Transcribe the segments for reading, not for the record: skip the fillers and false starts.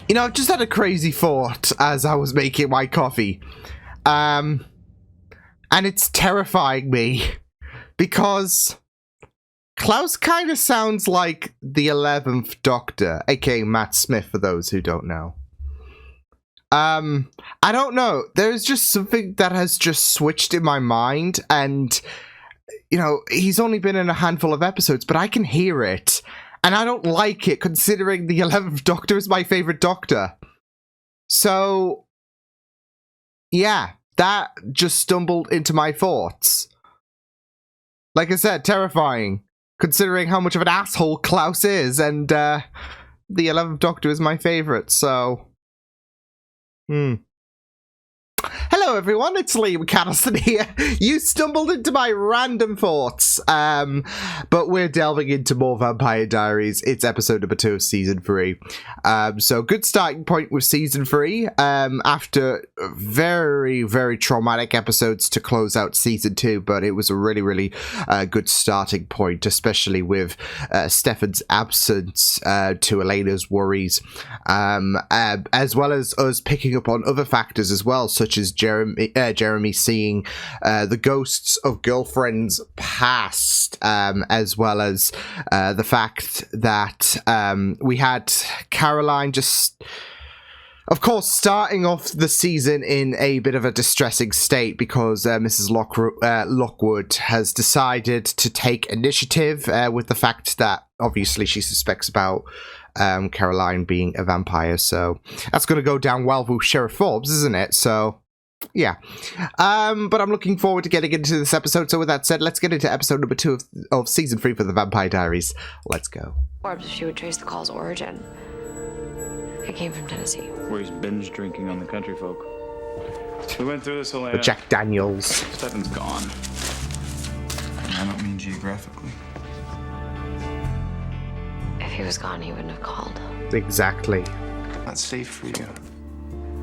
You know, I've just had a crazy thought as I was making my coffee. And it's terrifying me. Because Klaus kind of sounds like the 11th Doctor, aka Matt Smith, for those who don't know. I don't know. There's just something that has just switched in my mind, and, you know, he's only been in a handful of episodes, but I can hear it. And I don't like it, considering the 11th Doctor is my favorite Doctor. So, yeah, that just stumbled into my thoughts. Like I said, terrifying, considering how much of an asshole Klaus is, and the 11th Doctor is my favorite, so... Hello everyone, it's Liam Caddiston here. You stumbled into my random thoughts, but we're delving into more Vampire Diaries. It's episode number 2 of season 3. So good starting point with season 3, after very, very traumatic episodes to close out season 2, but it was a really, really good starting point, especially with Stefan's absence to Elena's worries, as well as us picking up on other factors as well, such as Jeremy seeing the ghosts of girlfriends past, as well as the fact that we had Caroline just, of course, starting off the season in a bit of a distressing state because Mrs. Lockwood has decided to take initiative with the fact that obviously she suspects about Caroline being a vampire, so that's going to go down well with Sheriff Forbes, isn't it? So yeah, but I'm looking forward to getting into this episode. So with that said, let's get into episode number 2 of season 3 for the Vampire Diaries. Let's go. Forbes, she would trace the call's origin. I came from Tennessee, where he's binge drinking on the country folk. We went through this, Elena. The Jack Daniels. Stefan's gone. I don't mean geographically. If he was gone, he wouldn't have called. Exactly. Not safe for you.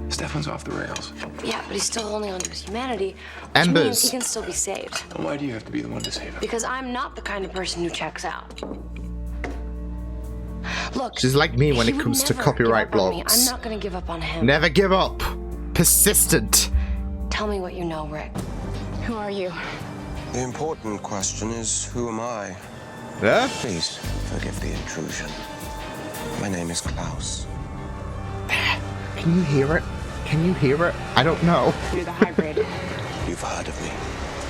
Stefan's off the rails. Yeah, but he's still holding on to his humanity, which Embers. means he can still be saved. Why do you have to be the one to save him? Because I'm not the kind of person who checks out. Look, She's like me when he it would comes to never copyright give up on me. blogs. I'm not gonna give up on him. Never give up. Persistent. Tell me what you know, Rick. Who are you? The important question is, who am I? Yeah? Please forgive the intrusion. My name is Klaus. Can you hear it? Can you hear it? I don't know. You're the hybrid. You've heard of me.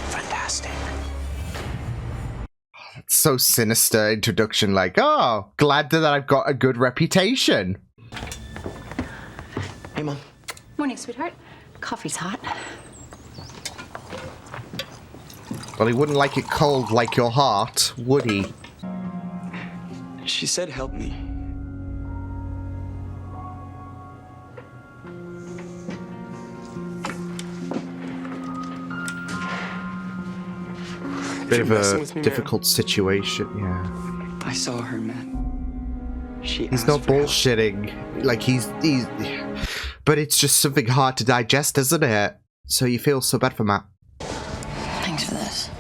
Fantastic. So sinister introduction, like, oh, glad that I've got a good reputation. Hey, Mom. Morning, sweetheart. Coffee's hot. Well, he wouldn't like it cold like your heart, would he? She said help me. Bit of messing a with me, difficult situation, yeah. I saw her, man. She He's asked not for help. bullshitting. Like, he's... But it's just something hard to digest, isn't it? So you feel so bad for Matt. Thanks for this.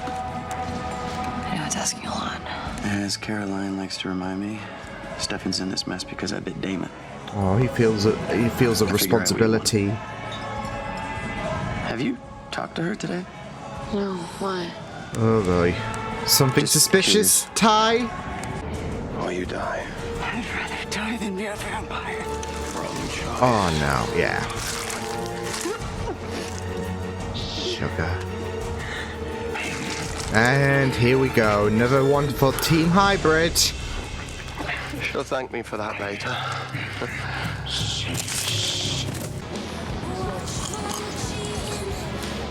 I know it's asking a lot. As Caroline likes to remind me, Stefan's in this mess because I bit Damon. Oh, he feels a responsibility. Have you talked to her today? No, why? Oh boy. Something Just suspicious, curious. Ty? Or you die. I'd rather die than be a vampire. Oh no, yeah. Sugar. And here we go, another wonderful team hybrid. She'll thank me for that later.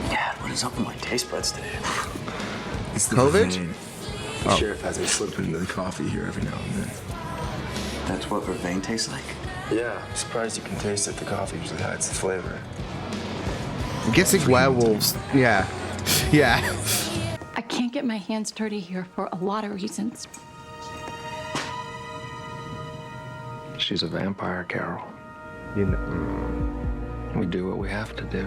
Dad, what is up with my taste buds today? It's the COVID? vein. The sheriff has it slip into the coffee here every now and then. That's what vervain tastes like? Yeah, I'm surprised you can taste it. The coffee usually hides the flavor. I'm guessing werewolves, yeah. Yeah. I can't get my hands dirty here for a lot of reasons. She's a vampire, Carol. You know, We do what we have to do.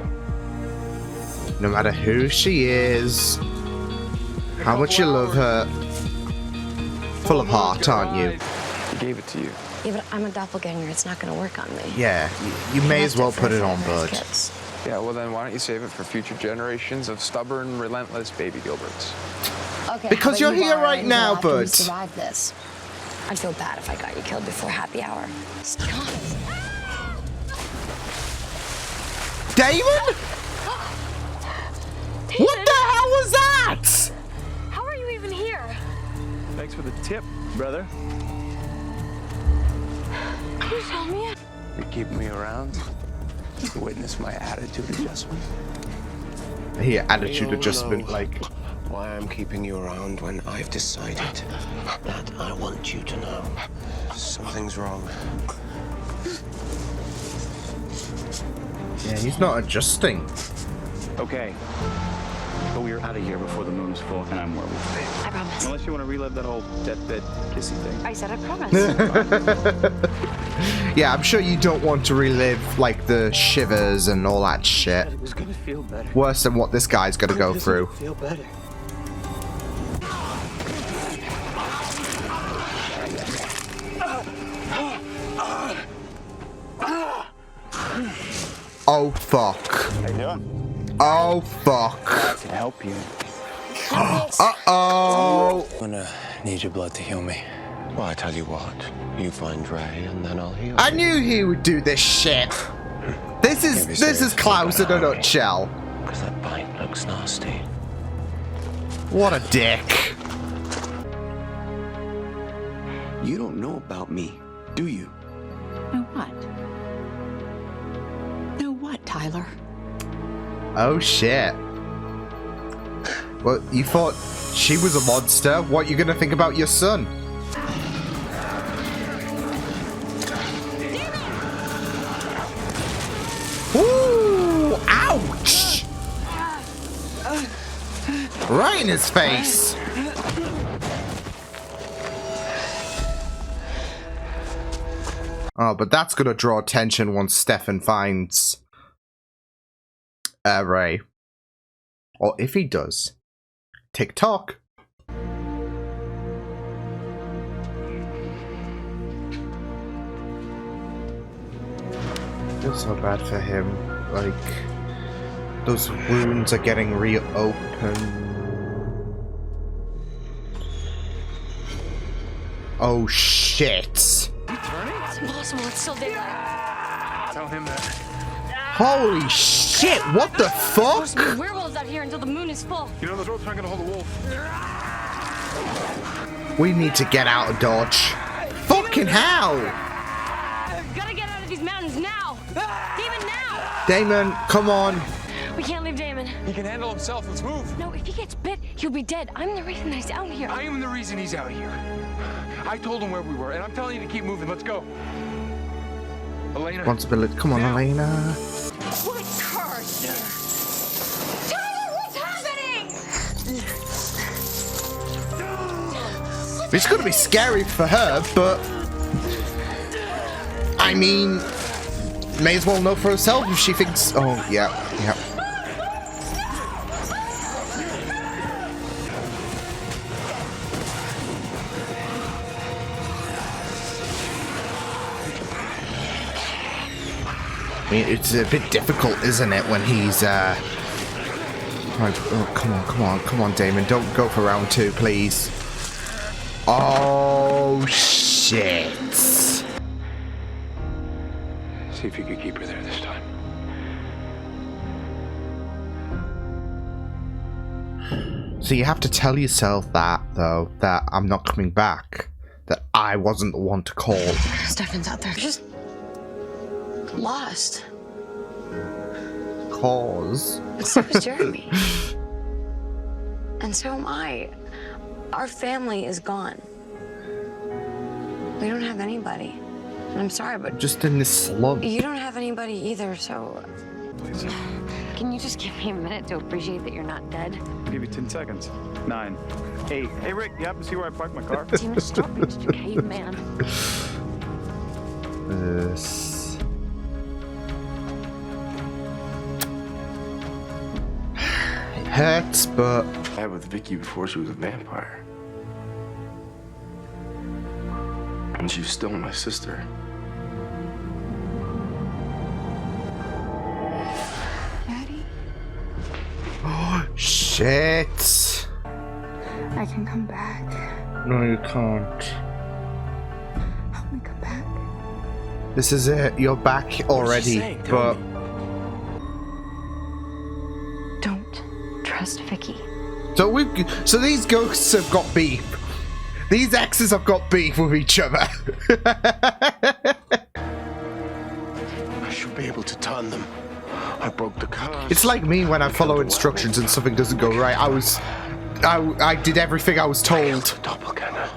no matter who she is, how much you love her. Full of heart, aren't you? He gave it to you. Yeah, but I'm a doppelganger. It's not gonna work on me. Yeah, you may as well put it on, bud. Yeah, well then why don't you save it for future generations of stubborn, relentless baby Gilberts? Okay. Because you're here right now, bud. Survive this. I'd feel bad if I got you killed before happy hour. Stop. Damon? What the hell was that? How are you even here? Thanks for the tip, brother. Can you tell me? You're keeping me around to witness my attitude adjustment. Here, attitude adjustment, like. Why I'm keeping you around when I've decided that I want you to know something's wrong. Yeah, he's not adjusting. Okay. But we're out of here before the moon's full, and I'm where we stay. I promise. Unless you want to relive that whole deathbed kissy thing. I said I promise. Yeah, I'm sure you don't want to relive, like, the shivers and all that shit. It was gonna feel better. Worse than what this guy's gonna go through. Feel better. Oh, fuck. How you doing? Oh, fuck. I can help you. Uh-oh. I'm gonna need your blood to heal me. Well, I tell you what, you find Ray and then I'll heal I you. knew he would do this shit. This is Klaus in a nutshell. Because that bite looks nasty. What a dick. You don't know about me, do you? Know what? Know what, Tyler? Oh, shit. Well, you thought she was a monster. What you gonna think about your son? Ooh! Ouch! Right in his face. Oh, but that's gonna draw attention once Stefan finds Ray. Or if he does. TikTok. Feels so bad for him. Like, those wounds are getting reopened. Oh shit! It's impossible. It's still daylight. Tell him that. Holy shit! What the fuck? Supposed to be werewolves out here until the moon is full. You know those ropes aren't gonna hold a wolf. We need to get out of Dodge. Fucking hell! Gotta get out of these mountains now. Damon, now. Damon, come on. We can't leave Damon. He can handle himself. Let's move. No, if he gets bit, he'll be dead. I'm the reason that he's out here. I am the reason he's out here. I told him where we were, and I'm telling you to keep moving. Let's go. Elena. Responsibility. Come on, now. Elena. What curse? Tyler, what's happening? It's gonna be scary for her, but I mean, may as well know for herself if she thinks. Oh, yeah, yeah. I mean, it's a bit difficult, isn't it, when he's like, oh, come on, Damon, don't go for round 2, please. Oh shit. See if you could keep her there this time. So you have to tell yourself that, though, that I'm not coming back. That I wasn't the one to call. Stefan's out there. Just lost. Cause. But so is Jeremy. And so am I. Our family is gone. We don't have anybody. And I'm sorry, but Just in this slump. you don't have anybody either, so... Please. Can you just give me a minute to appreciate that you're not dead? I'll give you 10 seconds. 9, 8. Hey, Rick, you happen to see where I parked my car? Damon, stop being such a caveman. This. It hurts, but I had with Vicky before she was a vampire. And she's still my sister. Daddy, Oh, shit. I can come back. No, you can't. Help me come back. This is it. You're back already, saying? Tell but me. Don't trust Vicky. so these ghosts have got beef. These exes have got beef with each other. I should be able to turn them. I broke the curse. It's like me when I follow instructions and something doesn't go right. I did everything I was told. The doppelganger.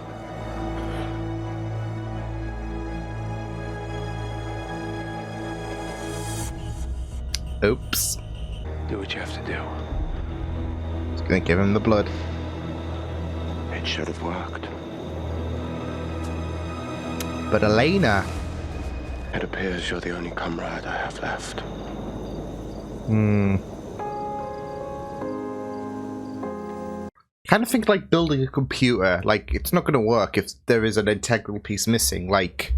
Oops. Do what you have to do. It's gonna give him the blood. It should have worked. But Elena. It appears you're the only comrade I have left. Kind of think like building a computer. Like, it's not gonna work if there is an integral piece missing. Like,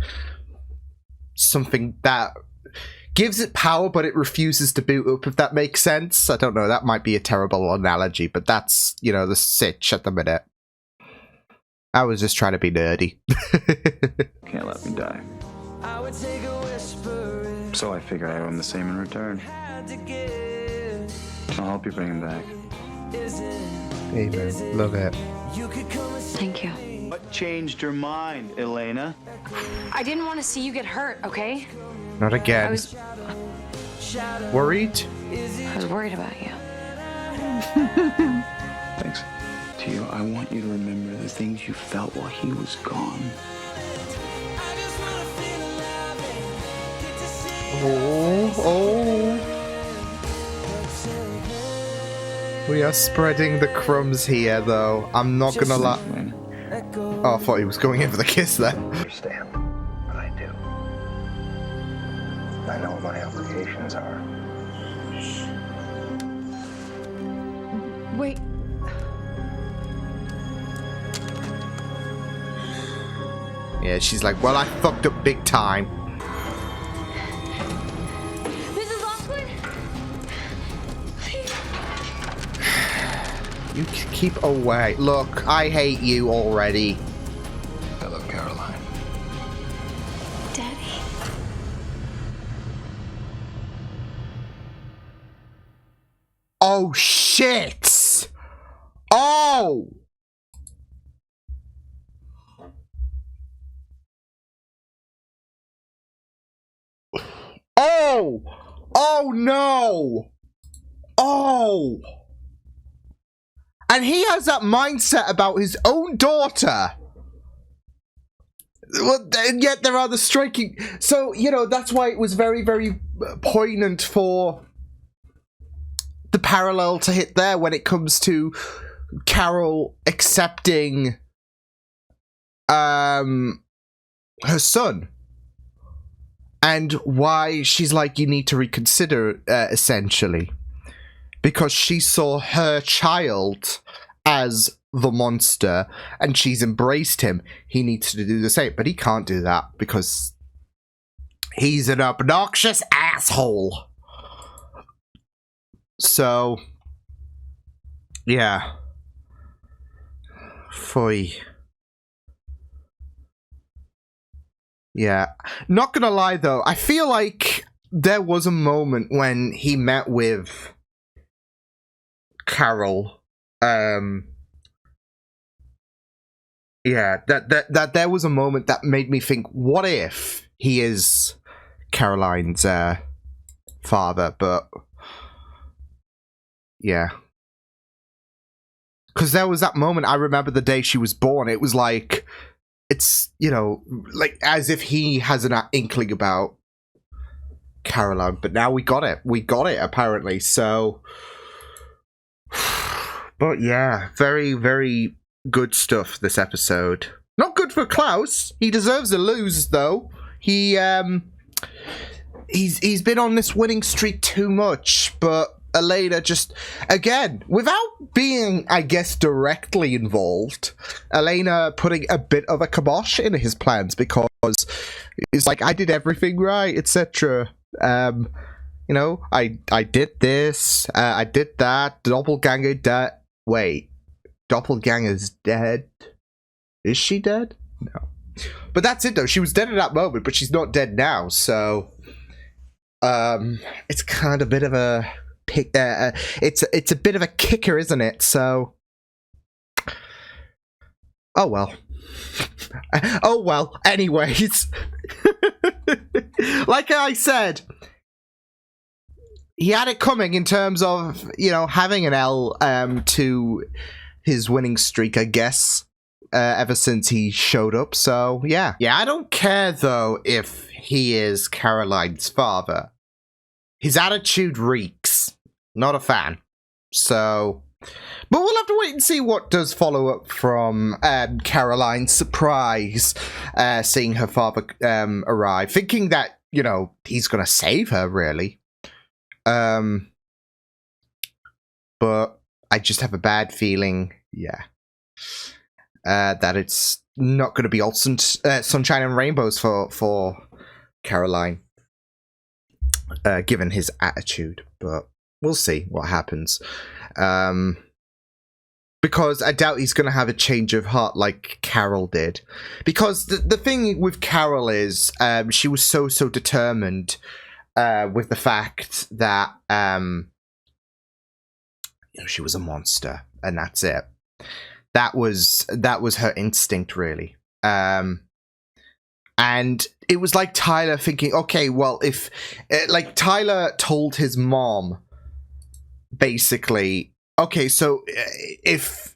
something that gives it power, but it refuses to boot up, if that makes sense. I don't know, that might be a terrible analogy, but that's, you know, the sitch at the minute. I was just trying to be nerdy. Can't let me die. So I figured I owe him the same in return. I'll help you bring him back. Amen. Love it. Thank you. What changed your mind, Elena? I didn't want to see you get hurt, okay? Not again. I was Worried? worried about you. Thanks. Tio, I want you to remember the things you felt while he was gone. Oh. We are spreading the crumbs here, though. I'm not gonna lie. Elena. Oh, I thought he was going in for the kiss there. Understand what I do. I know what my obligations are. Wait, Yeah, she's like, well, I fucked up big time. Mrs. Lockwood? You keep away. Look, I hate you already. Hello, Caroline. Daddy? Oh, shit! Oh! Oh! Oh, no! Oh! And he has that mindset about his own daughter. Well, and yet there are the striking... So, you know, that's why it was very, very poignant for the parallel to hit there when it comes to Carol accepting her son. And why she's like, you need to reconsider, essentially. Because she saw her child as the monster, and she's embraced him. He needs to do the same, but he can't do that because he's an obnoxious asshole. So, yeah. Foy. Yeah. Not gonna lie, though, I feel like there was a moment when he met with Carol. Yeah, that there was a moment that made me think, what if he is Caroline's father? But yeah, because there was that moment. I remember the day she was born. It was like, it's, you know, like as if he has an inkling about Caroline. But now we got it. We got it apparently. So, but yeah, very, very good stuff this episode. Not good for Klaus. He deserves a lose though. He's been on this winning streak too much, but Elena just, again, without being, I guess, directly involved, Elena putting a bit of a kibosh in his plans because it's like, I did everything right, etc. You know, I did this, I did that, Doppelganger dead. Wait, Doppelganger's dead? Is she dead? No. But that's it though, she was dead at that moment, but she's not dead now, so... it's kind of a bit of a... it's a bit of a kicker, isn't it? So... Oh well. Oh well, anyways. Like I said... He had it coming in terms of, you know, having an L to his winning streak, I guess, ever since he showed up. So, yeah. Yeah, I don't care, though, if he is Caroline's father. His attitude reeks. Not a fan. So, but we'll have to wait and see what does follow up from Caroline's surprise, seeing her father arrive, thinking that, you know, he's going to save her, really. But I just have a bad feeling, yeah, that it's not going to be all sunshine and rainbows for Caroline, given his attitude. But we'll see what happens. Because I doubt he's going to have a change of heart like Carol did. Because the thing with Carol is, she was so determined. With the fact that you know, she was a monster, and that's it. That was her instinct, really. And it was like Tyler thinking, okay, well, if like Tyler told his mom, basically, okay, so if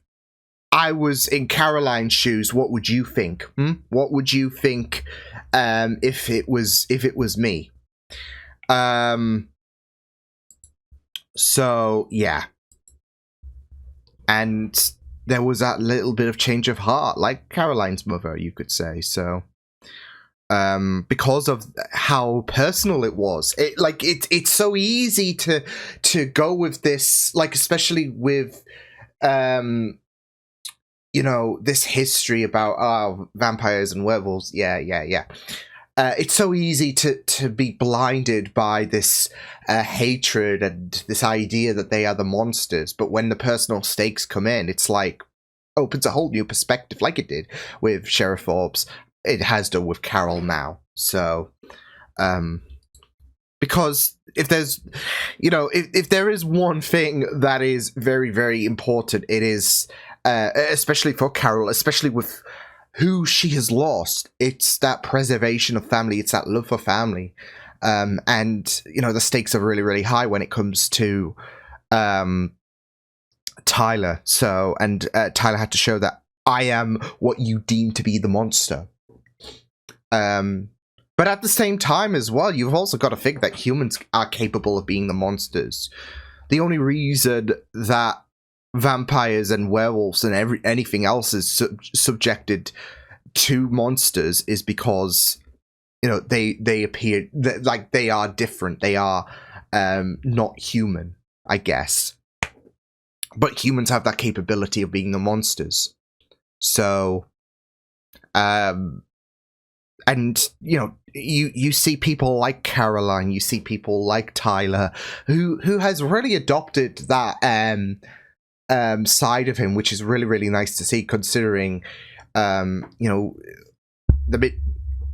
I was in Caroline's shoes, what would you think? What would you think if it was me? So yeah, and there was that little bit of change of heart, like Caroline's mother, you could say. So because of how personal it was, it's so easy to go with this, like, especially with you know, this history about vampires and werewolves. Yeah. It's so easy to be blinded by this hatred and this idea that they are the monsters. But when the personal stakes come in, it's like opens a whole new perspective, like it did with Sheriff Forbes. It has done with Carol now. So, because if there's, you know, if there is one thing that is very, very important, it is, especially for Carol, especially with who she has lost, it's that preservation of family, it's that love for family. And, you know, the stakes are really, really high when it comes to Tyler. So, and Tyler had to show that I am what you deem to be the monster. But at the same time as well, you've also got to think that humans are capable of being the monsters. The only reason that vampires and werewolves and anything else is subjected to monsters is because, you know, they appear like they are different. They are not human, I guess. But humans have that capability of being the monsters. So, and you know, you see people like Caroline, you see people like Tyler, who has really adopted that side of him, which is really, really nice to see, considering you know,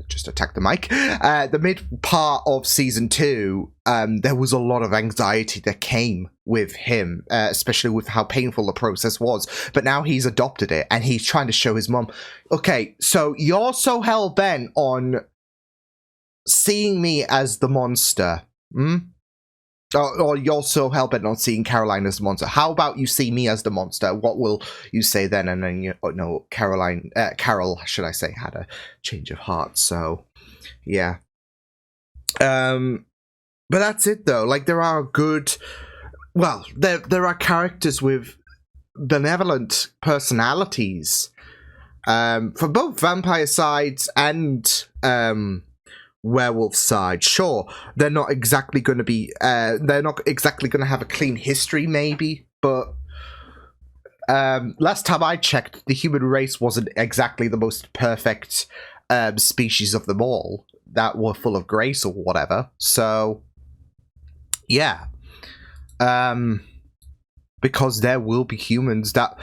just attack the mic, the mid part of season 2, there was a lot of anxiety that came with him, especially with how painful the process was. But now he's adopted it, and he's trying to show his mom, okay, so you're so hell-bent on seeing me as the monster, or you're so hell-bent on seeing Caroline as the monster. How about you see me as the monster? What will you say then? And then, you know, no, Carol, should I say, had a change of heart. So, yeah. But that's it, though. Like, there are good... Well, there are characters with benevolent personalities for both vampire sides and werewolf side. Sure, they're not exactly going to be, they're not exactly going to have a clean history, maybe, but last time I checked, the human race wasn't exactly the most perfect species of them all that were full of grace or whatever. So, yeah. Because there will be humans that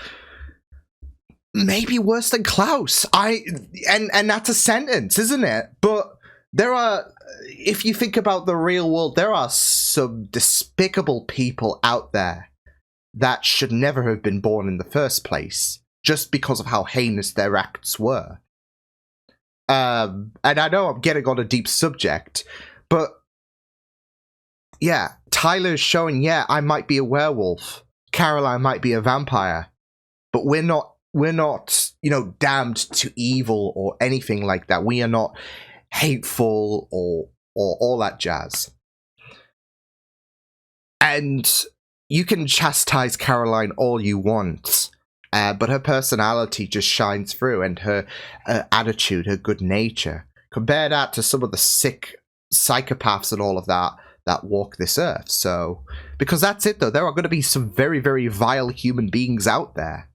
may be worse than Klaus. And that's a sentence, isn't it? But there are, if you think about the real world, there are some despicable people out there that should never have been born in the first place, just because of how heinous their acts were. And I know I'm getting on a deep subject, but yeah, Tyler's showing, yeah, I might be a werewolf. Caroline might be a vampire, but we're not, you know, damned to evil or anything like that. We are not hateful or all that jazz. And you can chastise Caroline all you want, but her personality just shines through, and her attitude, her good nature. Compare that to some of the sick psychopaths and all of that walk this earth. So, because that's it though, there are going to be some very, very vile human beings out there.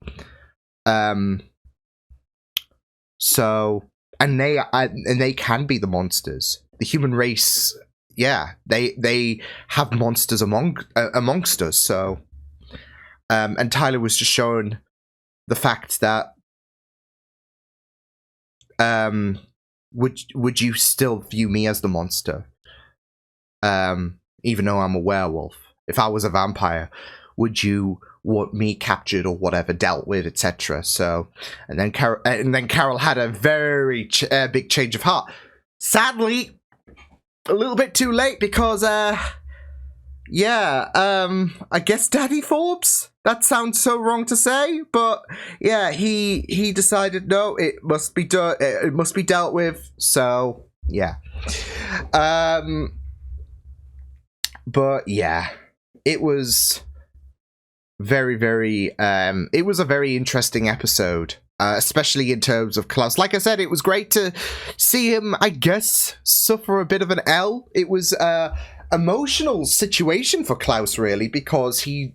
So, and they can be the monsters. The human race, yeah, they have monsters amongst us. So, and Tyler was just showing the fact that, would you still view me as the monster? Even though I'm a werewolf. If I was a vampire, would you want me captured or whatever, dealt with, etc.? So, and then Carol had a very big change of heart. Sadly, a little bit too late because, yeah, I guess Daddy Forbes? That sounds so wrong to say, but yeah, he decided no, it must be done. It must be dealt with. So yeah, but yeah, it was very, very. It was a very interesting episode, especially in terms of Klaus. Like I said, it was great to see him, I guess, suffer a bit of an L. It was emotional situation for Klaus, really, because he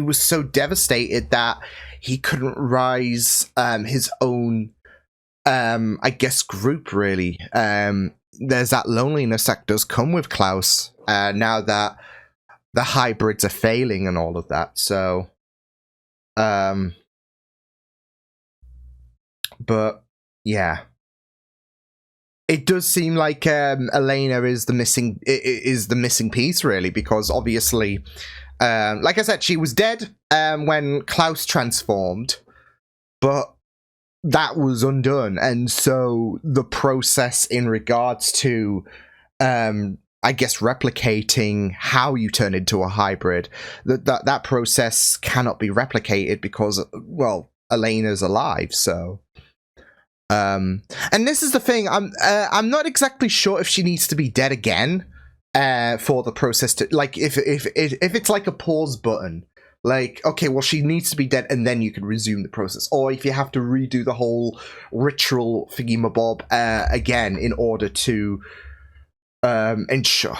was so devastated that he couldn't rise his own, I guess, group, really. There's that loneliness that does come with Klaus now that the hybrids are failing and all of that. So, but yeah. It does seem like Elena is the missing piece, really, because obviously, like I said, she was dead when Klaus transformed, but that was undone, and so the process in regards to, I guess, replicating how you turn into a hybrid, that process cannot be replicated because, well, Elena's alive, so. And this is the thing, I'm not exactly sure if she needs to be dead again for the process to, like, if it's like a pause button, like, okay, well, she needs to be dead and then you can resume the process, or if you have to redo the whole ritual thingy-mabob again in order to ensure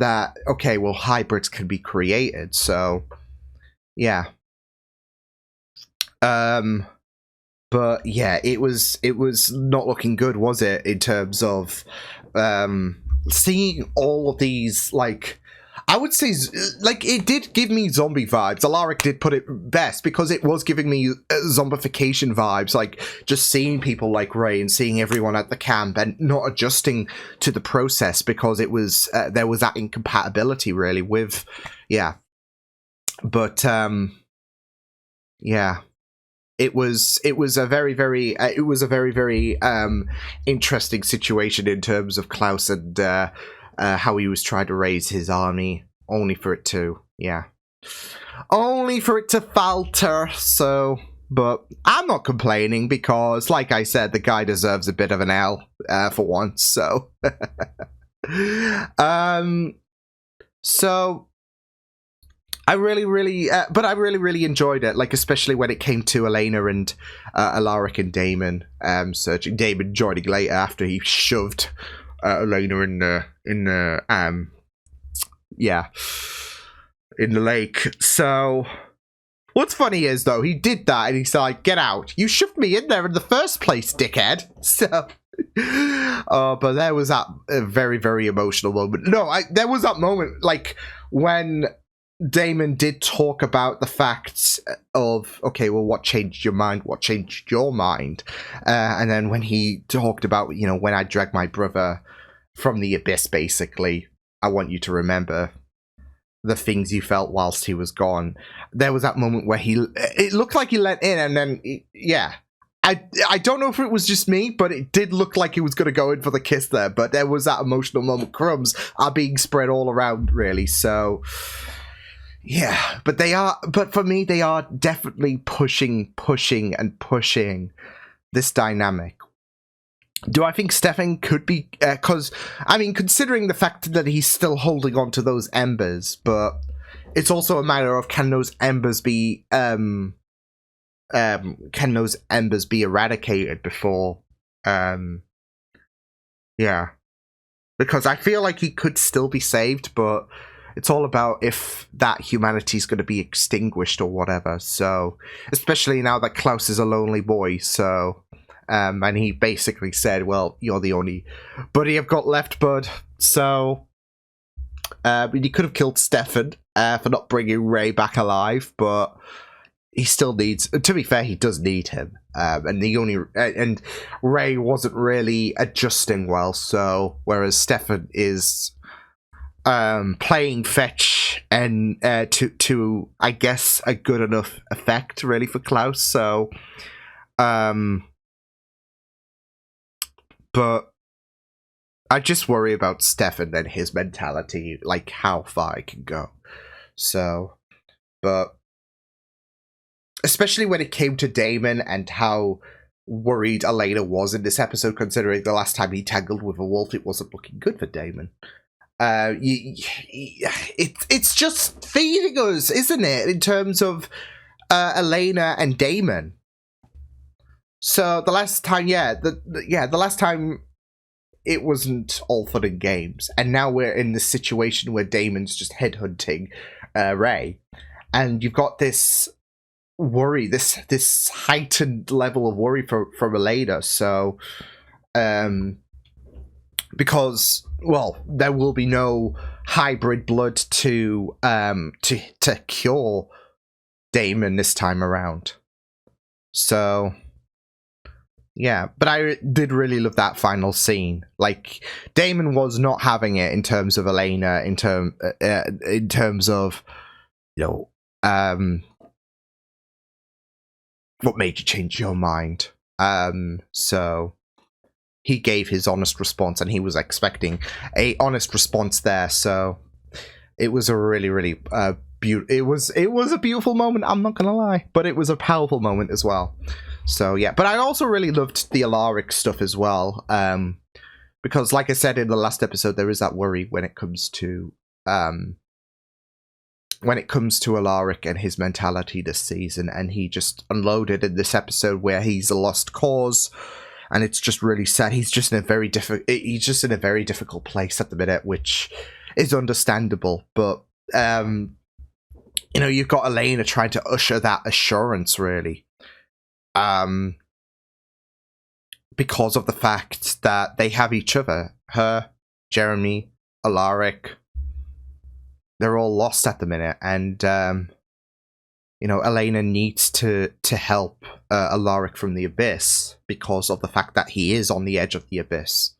that, okay, well, hybrids can be created. So yeah. But yeah, it was not looking good, was it, in terms of seeing all of these, like, I would say, like, it did give me zombie vibes. Alaric did put it best, because it was giving me zombification vibes, like, just seeing people like Ray and seeing everyone at the camp and not adjusting to the process, because it was, there was that incompatibility, really, with, yeah. But, yeah. It was a very, very interesting situation in terms of Klaus and how he was trying to raise his army, only for it to falter. So, but I'm not complaining, because, like I said, the guy deserves a bit of an L for once. So, so. I really enjoyed it, like, especially when it came to Elena and Alaric and Damon searching. Damon joining later after he shoved Elena in the lake. So what's funny is, though, he did that and he's like, get out. You shoved me in there in the first place, dickhead. So, but there was that very, very emotional moment. No, there was that moment, like, when Damon did talk about the facts of, okay, well, what changed your mind? What changed your mind? And then when he talked about, you know, when I dragged my brother from the abyss, basically, I want you to remember the things you felt whilst he was gone. There was that moment where it looked like he let in, and then, yeah. I don't know if it was just me, but it did look like he was going to go in for the kiss there, but there was that emotional moment. Crumbs are being spread all around, really, so... Yeah, but for me, they are definitely pushing this dynamic. Do I think Stefan could be, because, I mean, considering the fact that he's still holding on to those embers, but it's also a matter of, can those embers be eradicated before, yeah. Because I feel like he could still be saved, but it's all about if that humanity is going to be extinguished or whatever, so, especially now that Klaus is a lonely boy, so... and he basically said, well, you're the only buddy I've got left, bud. So, he could have killed Stefan for not bringing Ray back alive, but he still needs, to be fair, he does need him. And Ray wasn't really adjusting well, so, whereas Stefan is playing fetch and to, I guess, a good enough effect, really, for Klaus, so, but I just worry about Stefan and his mentality, like how far it can go. So, but especially when it came to Damon and how worried Elena was in this episode, considering the last time he tangled with a wolf, it wasn't looking good for Damon. It's just feeding us, isn't it, in terms of Elena and Damon. So the last time, the last time it wasn't all fun and games, and now we're in this situation where Damon's just headhunting Ray, and you've got this worry, this heightened level of worry from Elena. So, because, well, there will be no hybrid blood to cure Damon this time around. So. Yeah, but I did really love that final scene. Like, Damon was not having it in terms of Elena, in terms of, you know, what made you change your mind. So he gave his honest response, and he was expecting a honest response there. So it was a really, really it was a beautiful moment. I'm not gonna lie, but it was a powerful moment as well. So, yeah, but I also really loved the Alaric stuff as well, because, like I said in the last episode, there is that worry when it comes to Alaric and his mentality this season, and he just unloaded in this episode where he's a lost cause, and it's just really sad. He's just in a very difficult place at the minute, which is understandable, but, you know, you've got Elena trying to usher that assurance, really. Because of the fact that they have each other. Her, Jeremy, Alaric, they're all lost at the minute, and you know, Elena needs to help Alaric from the abyss because of the fact that he is on the edge of the abyss.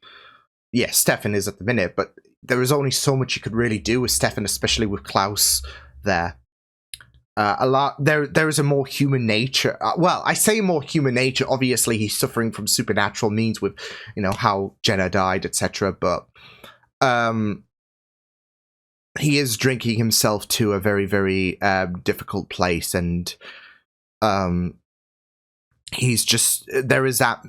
Yes, Stefan is at the minute, but there is only so much you could really do with Stefan, especially with Klaus there. There is a more human nature. Well, I say more human nature. Obviously, he's suffering from supernatural means with, you know, how Jenna died, etc. But he is drinking himself to a very, very difficult place, and he's just, there is that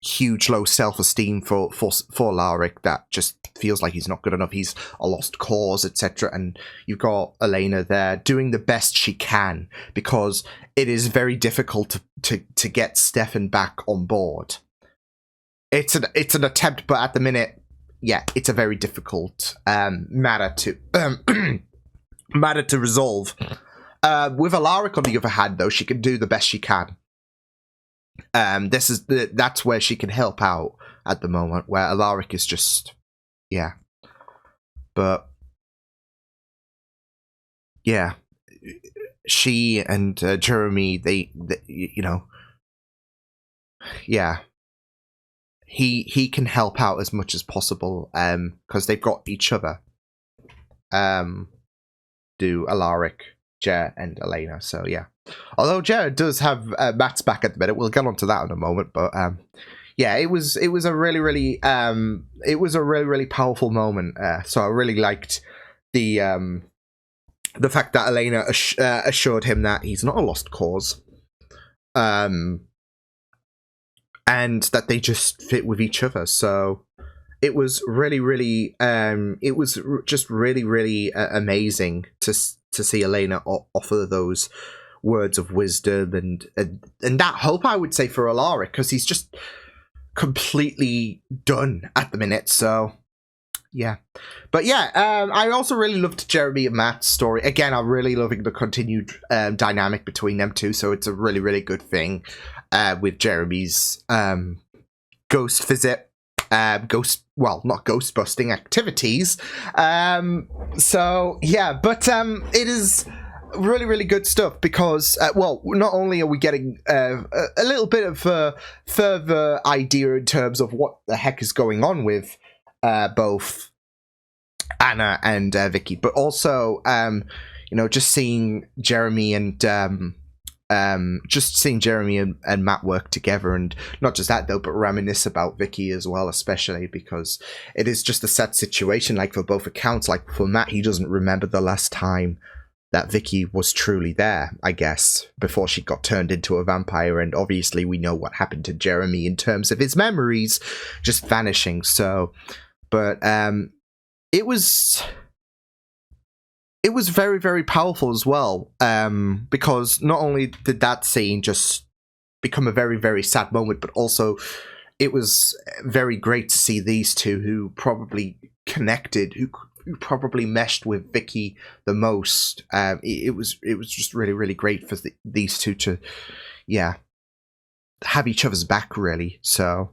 huge low self-esteem for Alaric that just feels like he's not good enough. He's a lost cause, etc. And you've got Elena there doing the best she can, because it is very difficult to get Stefan back on board. it's an attempt, but at the minute, yeah, it's a very difficult matter to matter to resolve. With Alaric, on the other hand, though, she can do the best she can. That's where she can help out at the moment, where Alaric is just, yeah. But yeah, she and Jeremy, they you know, yeah, he can help out as much as possible, because they've got each other. Do Alaric, Jer, and Elena. So yeah, although Jer does have Matt's back at the minute, we'll get onto that in a moment. But yeah, it was a really powerful moment. So I really liked the fact that Elena assured him that he's not a lost cause, and that they just fit with each other. So it was really amazing to see Elena offer those words of wisdom and that hope, I would say, for Alaric, because he's just completely done at the minute. So yeah, but yeah, I also really loved Jeremy and Matt's story. Again, I'm really loving the continued dynamic between them two. So it's a really good thing with Jeremy's ghost visit. Well, not ghost busting activities. So yeah, but it is really good stuff, because well, not only are we getting a little bit of a further idea in terms of what the heck is going on with both Anna and Vicky, but also you know, just seeing Jeremy and Matt work together, and not just that though, but reminisce about Vicky as well, especially because it is just a sad situation, like for both accounts. Like for Matt, he doesn't remember the last time that Vicky was truly there, I guess, before she got turned into a vampire, and obviously we know what happened to Jeremy in terms of his memories just vanishing. So, but it was very powerful as well, because not only did that scene just become a very sad moment, but also it was very great to see these two who probably connected, who probably meshed with Vicky the most. It was just really great for these two to, yeah, have each other's back, really. So,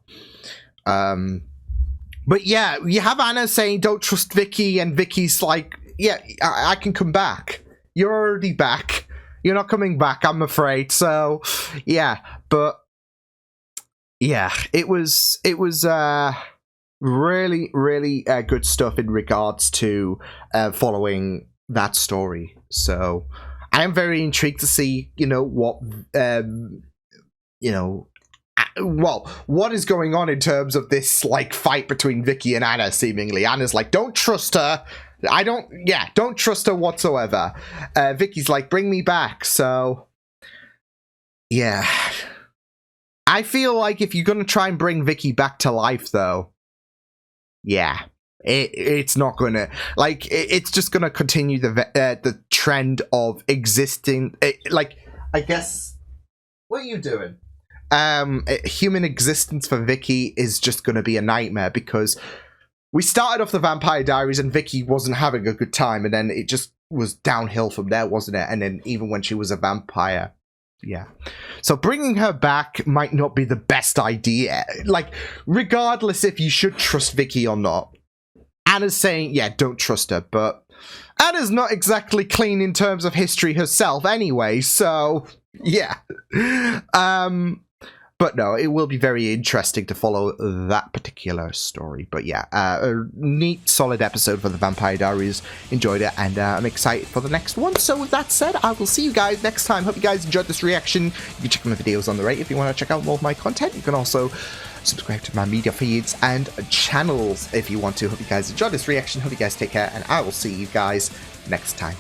but yeah, you have Anna saying don't trust Vicky, and Vicky's like, yeah, I can come back. You're already back. You're not coming back, I'm afraid. So, yeah, but yeah, it was really good stuff in regards to following that story. So, I am very intrigued to see, you know, what what is going on in terms of this, like, fight between Vicky and Anna, seemingly. Anna's like, don't trust her. Don't trust her whatsoever. Vicky's like, bring me back. So, yeah. I feel like if you're going to try and bring Vicky back to life, though, yeah, it's not going to, like, it's just going to continue the trend of existing, like, I guess, what are you doing? Human existence for Vicky is just going to be a nightmare, because we started off the Vampire Diaries and Vicky wasn't having a good time, and then it just was downhill from there, wasn't it? And then even when she was a vampire, yeah. So bringing her back might not be the best idea. Like, regardless if you should trust Vicky or not, Anna's saying, yeah, don't trust her, but Anna's not exactly clean in terms of history herself anyway, so yeah. But no, it will be very interesting to follow that particular story. But yeah, a neat, solid episode for the Vampire Diaries. Enjoyed it, and I'm excited for the next one. So with that said, I will see you guys next time. Hope you guys enjoyed this reaction. You can check my videos on the right if you want to check out more of my content. You can also subscribe to my media feeds and channels if you want to. Hope you guys enjoyed this reaction. Hope you guys take care, and I will see you guys next time.